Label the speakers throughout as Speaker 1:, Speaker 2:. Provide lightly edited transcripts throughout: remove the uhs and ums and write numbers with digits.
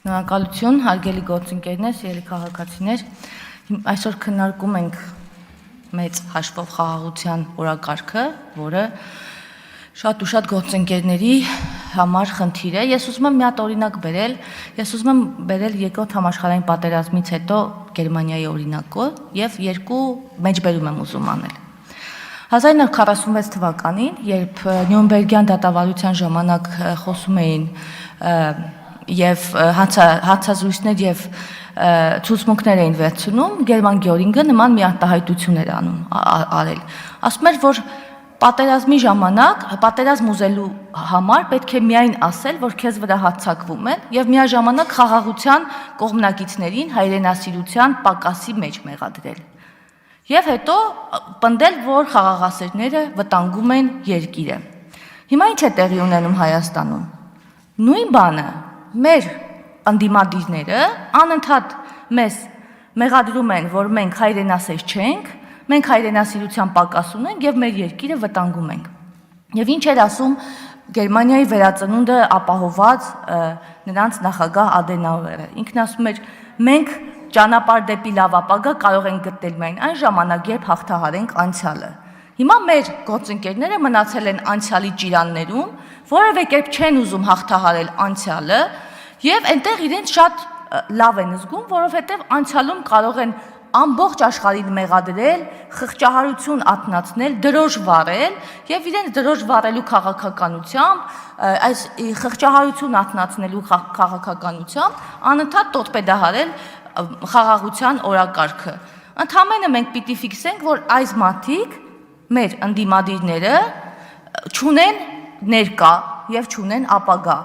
Speaker 1: Շնորհակալություն, հարգելի գործընկերներ, սիրելի քաղաքացիներ, այսօր քննարկում ենք մեծ հաշվով խաղաղության օրակարգը, որը շատ ու շատ գործընկերների համար խնդիր է։ Ես ուզում եմ մի հատ օրինակ բերել, ես ուզում եմ բերել երկրորդ համաշխարհային պատերազմից հետո Գերմանիայի օրինակը եւ երկու մեջբերում եմ ուզում անել։ 1946 թվականին, երբ Նյուրնբերգյան դատավարության ժամանակ խոսում էին եւ հացազրույցներ եւ ցուցմունքներ էին վերցնում, Գերման Գյորինգը նման մի արտահայտություն էր արել։ Ասում էր, որ պատերազմի ժամանակ, պատերազմ ուզելու համար պետք է միայն ասել, որ քեզ վրա հարձակվում են եւ միաժամանակ խաղաղության կողմնակիցներին հայրենասիրության պակասի մեջ մեղադրել։ Եվ հետո պնդել, որ խաղաղասերները վտանգում են երկիրը։ Հիմա ինչ է տեղի ունենում Հայաստանում։ Նույն բանը մեր անդիմադիրները անընդհատ մեզ մեղադրում են, որ մենք հայրենասեր չենք, մենք հայրենասիրության պակաս ունենք եւ մեր երկիրը վտանգում ենք։ Եվ ինչ էր ասում Գերմանիայի վերածնունդը ապահոված նրանց նախագահ Ադենաուերը։ Ինքն ասում էր, մենք ճանապարհ դեպի լավ ապագա կարող ենք գտնել միայն այն ժամանակ, երբ հաղթահարենք անցյալը։ Հիմա մեր գործընկերները մնացել են անցյալի ճիրաններում, որևէ կերպ չեն ուզում հաղթահարել անցյալը եւ այնտեղ իրենց շատ լավ են զգում, որովհետեւ անցյալում կարող են ամբողջ աշխարհին մեղադրել, խղճահարություն ակնացնել, դրոշ վառել եւ իրենց դրոշ վառելու քաղաքականությամբ, այս խղճահարություն ակնացնելու քաղաքականությամբ անընդհատ տորպեդահարել խաղաղության օրակարգը։ Ընդհանրապես մենք պիտի ֆիքսենք, որ այս մարդիկ մեր ընդդիմադիրները չունեն ներկա եւ չունեն ապագա։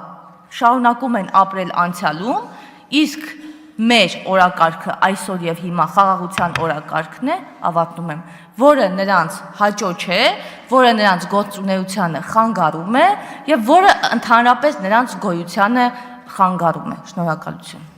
Speaker 1: Շարունակում են ապրել անցյալում, իսկ մեր օրակարգը այսօր եւ հիմա խաղաղության օրակարգն է, ավարտնում եմ, որը նրանց հաճո չէ, որը նրանց գործունեությանը խանգարում է եւ որը ընդհանրապես նրանց գոյությանը խանգարում է։ Շնորհակալություն։